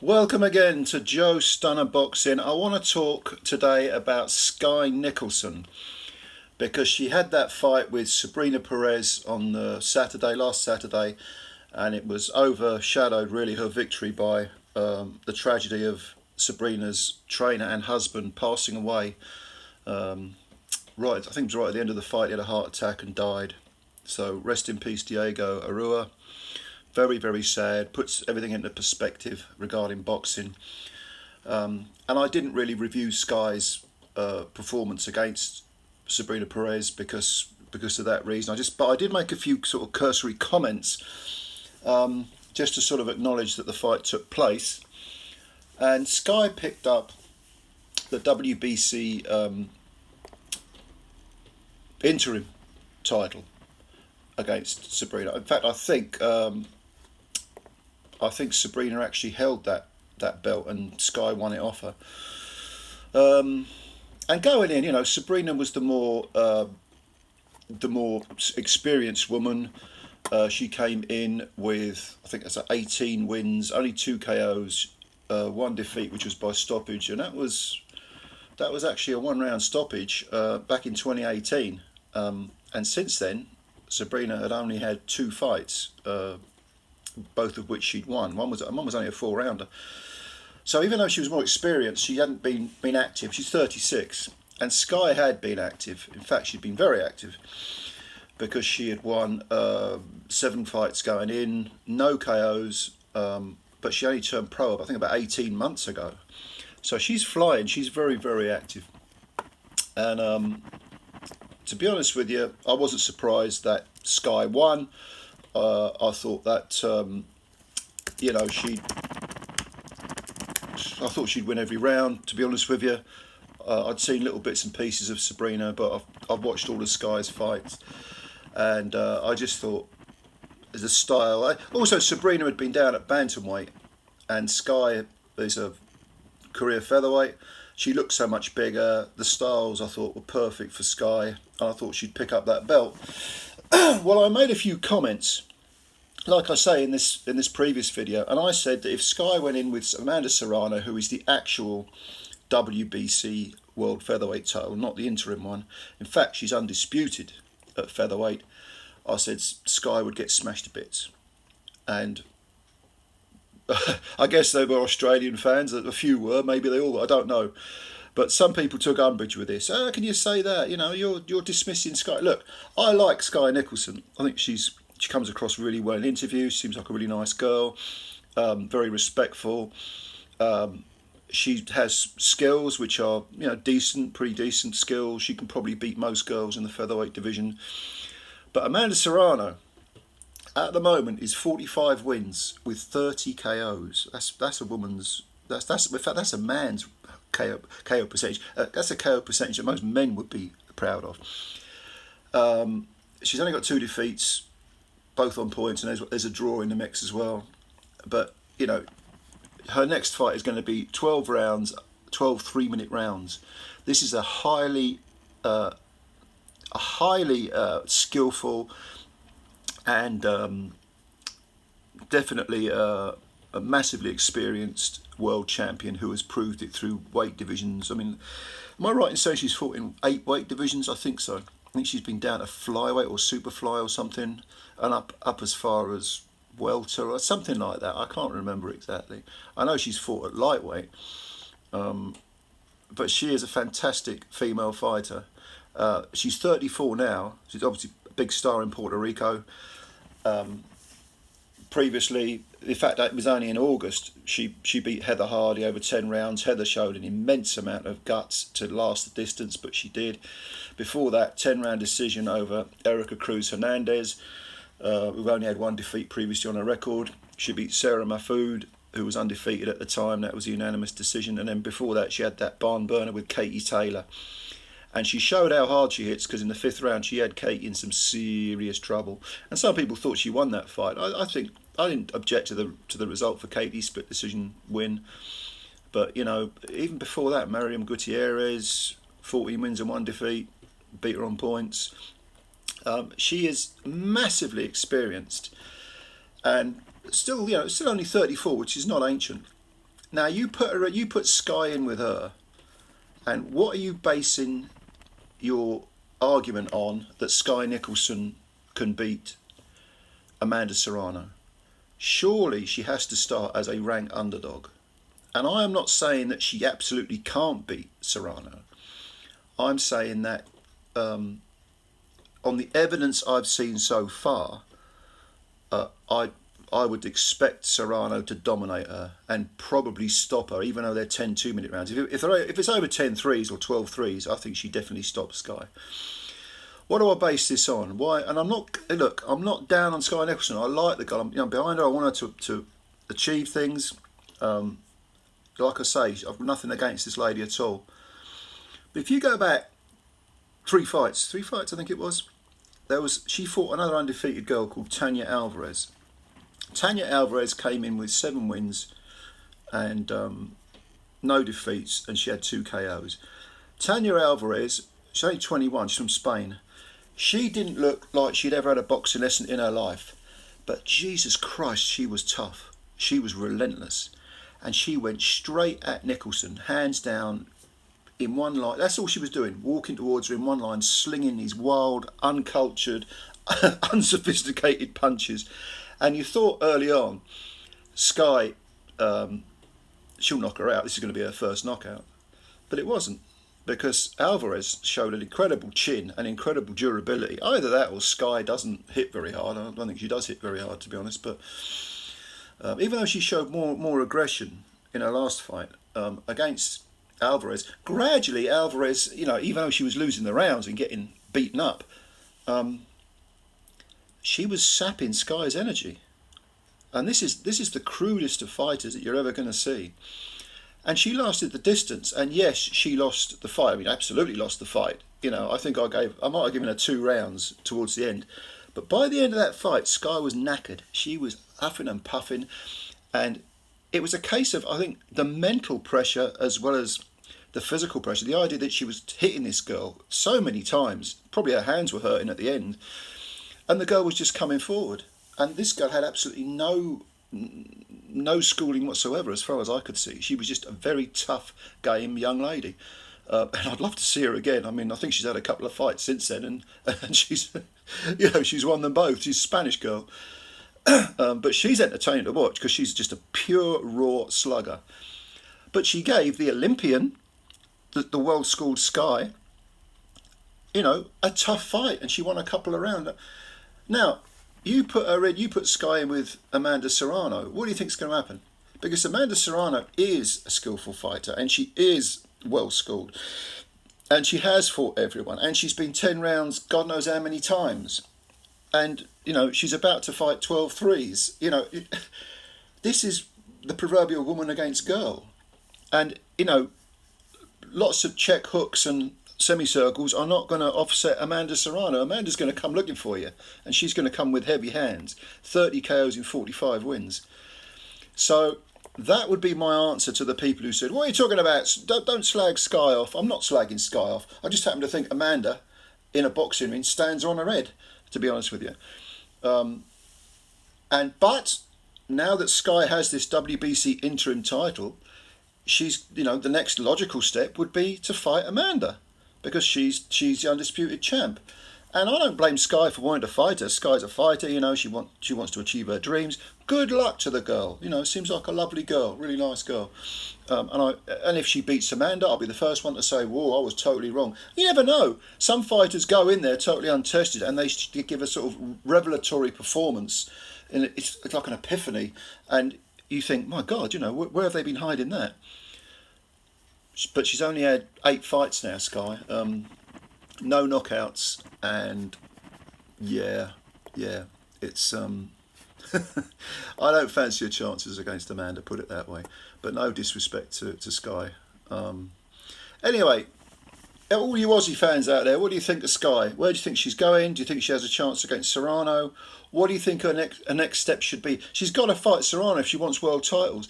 Welcome again to Joe Stunner Boxing. I want to talk today about Skye Nicolson because she had that fight with Sabrina Perez on the last Saturday, and it was overshadowed really her victory by the tragedy of Sabrina's trainer and husband passing away. Right, I think it was right at the end of the fight. He had a heart attack and died. So rest in peace, Diego Arrua. Very, very sad. Puts everything into perspective regarding boxing. And I didn't really review Skye's performance against Sabrina Perez because of that reason. But I did make a few sort of cursory comments just to sort of acknowledge that the fight took place. And Skye picked up the WBC interim title against Sabrina. In fact, I think Sabrina actually held that belt and Skye won it off her. And going in, Sabrina was the more experienced woman. She came in with, I think that's 18 wins, only 2 KOs, 1 defeat, which was by stoppage, and that was actually a 1-round stoppage back in 2018. And since then, Sabrina had only had 2 fights, both of which she'd won. One was only a 4-rounder. So even though she was more experienced, she hadn't been active. She's 36, and Skye had been active. In fact, she'd been very active because she had won 7 fights going in, no KOs, but she only turned pro, I think, about 18 months ago. So she's flying. She's very, very active. And to be honest with you, I wasn't surprised that Skye won. I thought that I thought she'd win every round. To be honest with you, I'd seen little bits and pieces of Sabrina, but I've watched all of Skye's fights, and I just thought the style. Also, Sabrina had been down at bantamweight, and Skye is a career featherweight. She looked so much bigger. The styles I thought were perfect for Skye, and I thought she'd pick up that belt. Well, I made a few comments, like I say in this previous video, and I said that if Skye went in with Amanda Serrano, who is the actual WBC World Featherweight title, not the interim one, in fact she's undisputed at featherweight, I said Skye would get smashed to bits. And I guess they were Australian fans, a few were, maybe they all, I don't know. But some people took umbrage with this. How can you say that? You're dismissing Skye. Look, I like Skye Nicolson. I think she comes across really well in interviews. Seems like a really nice girl, very respectful. She has skills which are decent, pretty decent skills. She can probably beat most girls in the featherweight division. But Amanda Serrano, at the moment, is 45 wins with 30 KOs. That's a woman's. In fact, that's a man's KO percentage. That's a KO percentage that most men would be proud of. She's only got 2 defeats, both on points, and there's a draw in the mix as well. But her next fight is going to be 12 rounds, 12 3-minute rounds. This is a highly skillful and definitely a massively experienced world champion who has proved it through weight divisions. I mean, am I right in saying she's fought in 8 weight divisions? I think so. I think she's been down to flyweight or superfly or something, and up as far as welter or something like that. I can't remember exactly. I know she's fought at lightweight, but she is a fantastic female fighter. She's 34 now. She's obviously a big star in Puerto Rico. Previously, in fact, it was only in August, she beat Heather Hardy over 10 rounds. Heather showed an immense amount of guts to last the distance, but she did. Before that, 10-round decision over Erica Cruz Hernandez, who only had 1 defeat previously on her record. She beat Sarah Mahfoud, who was undefeated at the time. That was a unanimous decision. And then before that, she had that barn burner with Katie Taylor. And she showed how hard she hits, because in the 5th round she had Katie in some serious trouble. And some people thought she won that fight. I think I didn't object to the result for Katie's split decision win. But even before that, Mariam Gutierrez, 14 wins and 1 defeat, beat her on points. She is massively experienced, and still only 34, which is not ancient. Now you put Skye in with her, and what are you basing your argument on that Skye Nicolson can beat Amanda Serrano? Surely she has to start as a rank underdog. And I am not saying that she absolutely can't beat Serrano. I'm saying that on the evidence I've seen so far, I would expect Serrano to dominate her and probably stop her, even though they're 10 2-minute rounds. If it's over 10 threes or 12 threes, I think she definitely stops Skye. What do I base this on? Why? And I'm not down on Skye Nicolson. I like the girl. I'm behind her. I want her to achieve things. Like I say, I've got nothing against this lady at all. But if you go back three fights I think it was, she fought another undefeated girl called Tanya Alvarez. Tanya Alvarez came in with 7 wins and no defeats, and she had 2 KOs. Tanya Alvarez, she's only 21, she's from Spain. She didn't look like she'd ever had a boxing lesson in her life, but Jesus Christ, she was tough. She was relentless, and she went straight at Nicolson, hands down, in one line. That's all she was doing, walking towards her in one line, slinging these wild, uncultured, unsophisticated punches. And you thought early on, Skye, she'll knock her out. This is going to be her first knockout. But it wasn't, because Alvarez showed an incredible chin and incredible durability. Either that or Skye doesn't hit very hard. I don't think she does hit very hard, to be honest. But even though she showed more aggression in her last fight against Alvarez, gradually Alvarez, even though she was losing the rounds and getting beaten up, she was sapping Skye's energy. And this is the crudest of fighters that you're ever going to see. And she lasted the distance. And yes, she lost the fight. I mean, absolutely lost the fight. I think I might have given her 2 rounds towards the end. But by the end of that fight, Skye was knackered. She was huffing and puffing. And it was a case of, I think, the mental pressure as well as the physical pressure. The idea that she was hitting this girl so many times, probably her hands were hurting at the end, and the girl was just coming forward. And this girl had absolutely no schooling whatsoever, as far as I could see. She was just a very tough game young lady. And I'd love to see her again. I mean, I think she's had a couple of fights since then, and she's, she's won them both. She's a Spanish girl. But she's entertaining to watch because she's just a pure, raw slugger. But she gave the Olympian, the world-schooled Skye, a tough fight, and she won a couple of rounds. Now, you put Skye in with Amanda Serrano. What do you think's going to happen? Because Amanda Serrano is a skillful fighter, and she is well-schooled, and she has fought everyone, and she's been 10 rounds God knows how many times. And, she's about to fight 12 threes. This is the proverbial woman against girl. And, lots of check hooks and semicircles are not going to offset Amanda Serrano. Amanda's going to come looking for you, and she's going to come with heavy hands. 30 KOs in 45 wins. So that would be my answer to the people who said, what are you talking about? Don't slag Skye off. I'm not slagging Skye off. I just happen to think Amanda, in a boxing ring, stands on her head, to be honest with you. But now that Skye has this WBC interim title, she's, the next logical step would be to fight Amanda, because she's the undisputed champ. And I don't blame Skye for wanting to fight her. Skye's a fighter, she wants to achieve her dreams. Good luck to the girl. Seems like a lovely girl, really nice girl. And if she beats Amanda, I'll be the first one to say, whoa, I was totally wrong. You never know. Some fighters go in there totally untested, and they give a sort of revelatory performance, and it's like an epiphany. And you think, my God, where have they been hiding that? But she's only had 8 fights now, Skye. No knockouts, and yeah, it's I don't fancy her chances against Amanda, put it that way. But no disrespect to Skye. Anyway, all you Aussie fans out there, what do you think of Skye? Where do you think she's going? Do you think she has a chance against Serrano? What do you think her next step should be? She's got to fight Serrano if she wants world titles.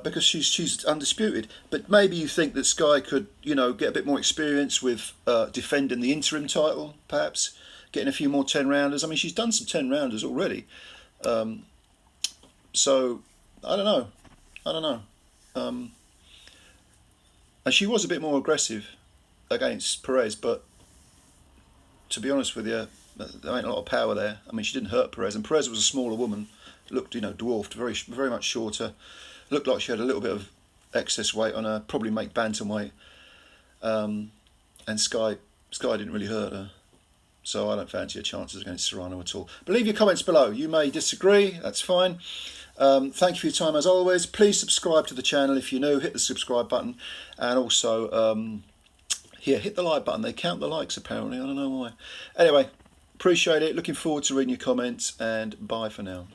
Because she's undisputed. But maybe you think that Skye could, get a bit more experience with defending the interim title, perhaps, getting a few more 10-rounders. I mean, she's done some 10-rounders already. So, I don't know. and she was a bit more aggressive against Perez, but to be honest with you, there ain't a lot of power there. I mean, she didn't hurt Perez, and Perez was a smaller woman, looked, you know, dwarfed, very much shorter, looked like she had a little bit of excess weight on her, probably make bantamweight, and Skye didn't really hurt her. So I don't fancy her chances against Serrano at all. But leave your comments below. You may disagree, that's fine. Thank you for your time as always. Please subscribe to the channel if you're new. Hit the subscribe button, and also hit the like button. They count the likes apparently. I don't know why. Anyway, appreciate it. Looking forward to reading your comments, and bye for now.